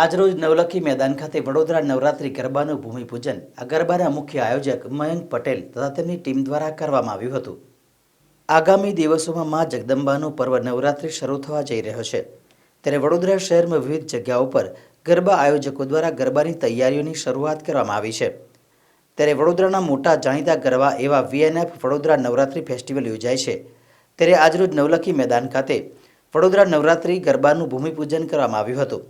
આજરોજ નવલખી મેદાન ખાતે વડોદરા નવરાત્રી ગરબાનું ભૂમિપૂજન આ ગરબાના મુખ્ય આયોજક મયંક પટેલ તથા તેમની ટીમ દ્વારા કરવામાં આવ્યું હતું। આગામી દિવસોમાં મા જગદંબાનું પર્વ નવરાત્રી શરૂ થવા જઈ રહ્યો છે, ત્યારે વડોદરા શહેરમાં વિવિધ જગ્યાઓ પર ગરબા આયોજકો દ્વારા ગરબાની તૈયારીઓની શરૂઆત કરવામાં આવી છે। ત્યારે વડોદરાના મોટા જાણીતા ગરબા એવા VNF વડોદરા નવરાત્રી ફેસ્ટિવલ યોજાય છે, ત્યારે આજરોજ નવલખી મેદાન ખાતે વડોદરા નવરાત્રી ગરબાનું ભૂમિપૂજન કરવામાં આવ્યું હતું।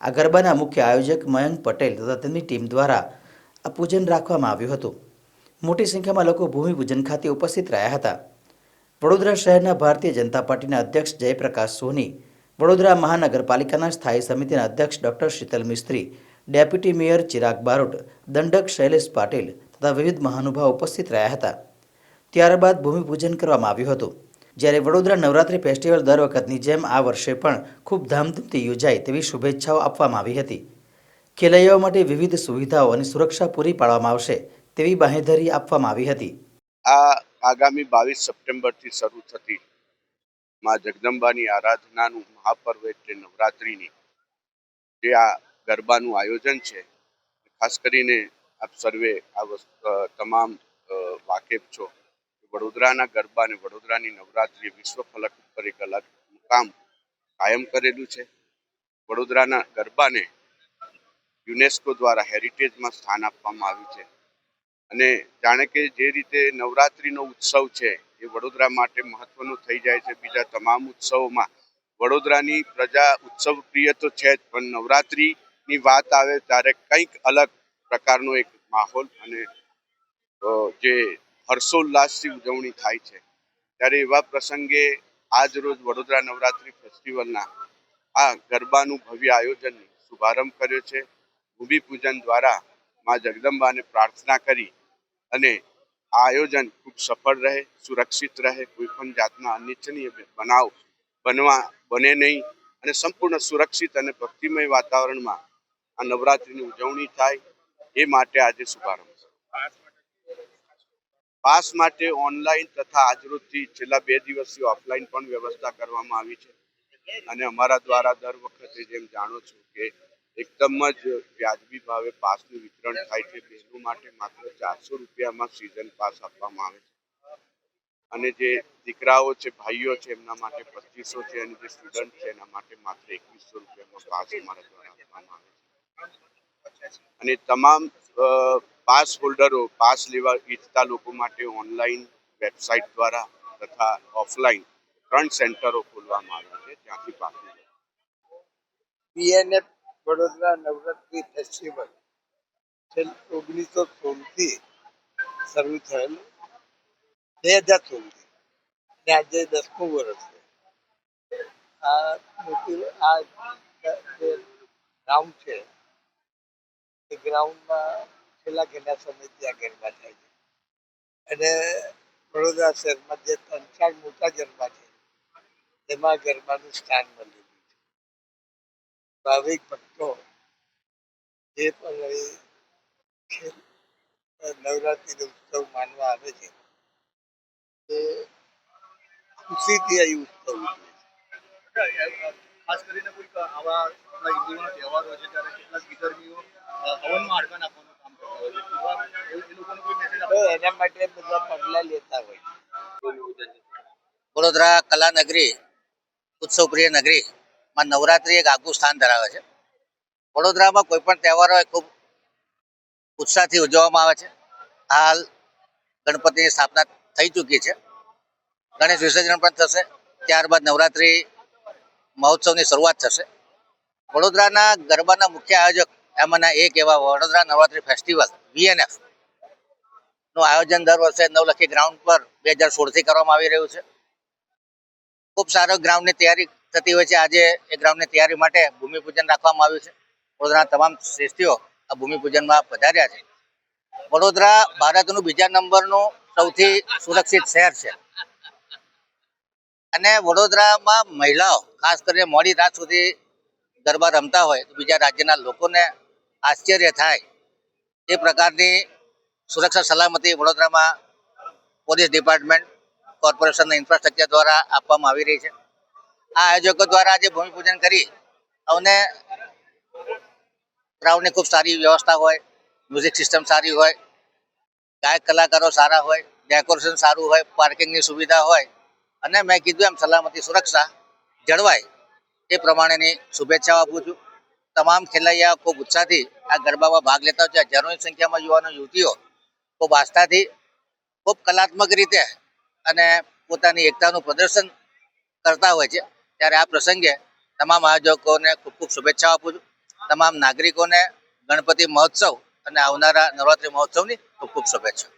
આ ગરબાના મુખ્ય આયોજક મયંક પટેલ તથા તેમની ટીમ દ્વારા આ પૂજન રાખવામાં આવ્યું હતું। મોટી સંખ્યામાં લોકો ભૂમિપૂજન ખાતે ઉપસ્થિત રહ્યા હતા। વડોદરા શહેરના ભારતીય જનતા પાર્ટીના અધ્યક્ષ જયપ્રકાશ સોની, વડોદરા મહાનગરપાલિકાના સ્થાયી સમિતિના અધ્યક્ષ ડૉક્ટર શીતલ મિસ્ત્રી, ડેપ્યુટી મેયર ચિરાગ બારોટ, દંડક શૈલેષ પાટીલ તથા વિવિધ મહાનુભાવો ઉપસ્થિત રહ્યા હતા। ત્યારબાદ ભૂમિપૂજન કરવામાં આવ્યું હતું। જ્યારે વડોદરા નવરાત્રી ફેસ્ટિવલ દર વખતની જેમ આ વર્ષે પણ ખૂબ ધામધૂમથી યોજાય તેવી શુભેચ્છાઓ આપવામાં આવી હતી। ખેલૈયાઓ માટે વિવિધ સુવિધાઓ અને સુરક્ષા પૂરી પાડવામાં આવશે તેવી બાંહેધરી આપવામાં આવી હતી। આ આગામી 22 સપ્ટેમ્બરથી શરૂ થતી મા જગદંબાની આરાધનાનું મહાપર્વ એટલે નવરાત્રિની જે આ ગરબાનું આયોજન છે, ખાસ કરીને આપ સર્વે તમામ વાકેફ છો। વડોદરાના ગરબા અને વડોદરાની નવરાત્રિ વિશ્વ ફલક ઉપર એક અલગ મુકામ કાયમ કરેલું છે। વડોદરાના ગરબાને યુનેસ્કો દ્વારા હેરિટેજમાં સ્થાન આપવામાં આવ્યું છે અને જાણે કે જે રીતે નવરાત્રિનો ઉત્સવ છે એ વડોદરા માટે મહત્વનો થઈ જાય છે, બીજા તમામ ઉત્સવોમાં વડોદરાની પ્રજા ઉત્સવ પ્રિય તો છે જ, પણ નવરાત્રિની વાત આવે ત્યારે કંઈક અલગ પ્રકારનો એક માહોલ અને જે હર્ષોલ્લાસથી ઉજવણી થાય છે। ત્યારે એવા પ્રસંગે આજ રોજ વડોદરા નવરાત્રી ફેસ્ટિવલના આ ગરબાનું ભવ્ય આયોજનની શુભારંભ કર્યો છે। ભૂમિપૂજન દ્વારા મા જગદંબાને પ્રાર્થના કરી અને આ આયોજન ખૂબ સફળ રહે, સુરક્ષિત રહે, કોઈ પણ જાતના અનિચ્છનીય બનાવ બને નહીં અને સંપૂર્ણ સુરક્ષિત અને ભક્તિમય વાતાવરણમાં આ નવરાત્રિની ઉજવણી થાય એ માટે આજે શુભારંભ છે। પાસ માટે ઓનલાઈન તથા આજરોજથી છેલ્લા 2 દિવસથી ઓફલાઈન પણ વ્યવસ્થા કરવામાં આવી છે અને અમારા દ્વારા દર વખતે જેમ જાણો છો કે એકદમ જ વ્યાજબી ભાવે પાસનું વિતરણ થાય છે। બહેનો માટે માત્ર 400 રૂપિયામાં સિઝન પાસ આપવામાં આવે છે અને જે દીકરાઓ છે, ભાઈઓ છે, એમના માટે 2500 છે અને જે સ્ટુડન્ટ છે એના માટે માત્ર 2100 રૂપિયામાં પાસ અમારા દ્વારા આપવામાં આવે છે અને તમામ પાસ હોલ્ડરો પાસ લેવા ઈચ્છતા લોકો માટે ઓનલાઈન વેબસાઇટ દ્વારા તથા ઓફલાઈન 3 સેન્ટરો ખોલવામાં આવ્યા છે, ત્યાંથી પાસ VNF વડોદરા નવરાત્રી ફેસ્ટિવલ 1916થી શરૂ થયેલું, 2016થી અને આજે 10મું વર્ષ છે। આ જે ગ્રાઉન્ડ છે એ ગ્રાઉન્ડમાં છેલ્લા ઘણા સમયથી આ ગરબા થાય છે અને વડોદરા શહેરમાં જે 3-4 મોટા ગરબા છે એમાં ગરબાનું સ્થાન મળેલું છે। ભાવિક ભક્તો જે પણ નવરાત્રિનો ઉત્સવ માનવા આવે છે તે ખુશીથી અહીં ઉત્સવ ઉજવે છે। ખાસ કરીને કોઈક આવા આપણા હિન્દુઓના તહેવારો છે ત્યારે કેટલાક વિધર્મીઓ હવનમાં હાડકાં નાખવાનું કામ કરતા હોય છે, એ લોકોને કોઈ મેસેજ તો એના માટે બધા પગલાં લેતા હોય છે। વડોદરા કલા નગરી, ઉત્સવ પ્રિય નગરીમાં નવરાત્રી એક આગવું સ્થાન ધરાવે છે। વડોદરામાં કોઈ પણ તહેવાર હોય ખૂબ ઉત્સાહથી ઉજવવામાં આવે છે। હાલ ગણપતિની સ્થાપના થઈ ચૂકી છે, ગણેશ વિસર્જન પણ થશે, ત્યારબાદ નવરાત્રી મહોત્સવની શરૂઆત થશે। વડોદરાના ગરબાના મુખ્ય આયોજક એમાંના એક એવા વડોદરા નવરાત્રી ફેસ્ટિવલ VNF નું આયોજન દર વર્ષે નવલખી ગ્રાઉન્ડ પર 2016થી કરવામાં આવી રહ્યું છે। ખૂબ સારો ગ્રાઉન્ડની તૈયારી થતી હોય છે। આજે એ ગ્રાઉન્ડની તૈયારી માટે ભૂમિપૂજન રાખવામાં આવ્યું છે। વડોદરાના તમામ શ્રેષ્ઠીઓ આ ભૂમિપૂજનમાં પધાર્યા છે। વડોદરા ભારતનું 2જા નંબરનું સૌથી સુરક્ષિત શહેર છે અને વડોદરામાં મહિલાઓ ખાસ કરીને મોડી રાત સુધી ગરબા રમતા હોય તો બીજા રાજ્યના લોકોને આશ્ચર્ય થાય એ પ્રકારની સુરક્ષા સલામતી વડોદરામાં પોલીસ ડિપાર્ટમેન્ટ, કોર્પોરેશનના ઇન્ફ્રાસ્ટ્રક્ચર દ્વારા આપવામાં આવી રહી છે। આ આયોજકો દ્વારા આજે ભૂમિપૂજન કરી અને ગ્રાઉન્ડની ખૂબ સારી વ્યવસ્થા હોય, મ્યુઝિક સિસ્ટમ સારી હોય, ગાયક કલાકારો સારા હોય, ડેકોરેશન સારું હોય, પાર્કિંગની સુવિધા હોય અને મેં કીધું એમ સલામતી સુરક્ષા જળવાય એ પ્રમાણેની શુભેચ્છાઓ આપું છું. તમામ ખેલૈયાઓ ખૂબ ઉત્સાહથી આ ગરબામાં ભાગ લેતા હોય છે. હજારોની સંખ્યામાં યુવાનો યુવતીઓ ખૂબ આસ્થાથી, ખૂબ કલાત્મક રીતે અને પોતાની એકતાનું પ્રદર્શન કરતા હોય છે. ત્યારે આ પ્રસંગે તમામ આયોજકોને ખૂબ ખૂબ શુભેચ્છાઓ આપું છું. તમામ નાગરિકોને ગણપતિ મહોત્સવ અને આવનારા નવરાત્રિ મહોત્સવની ખૂબ ખૂબ શુભેચ્છા.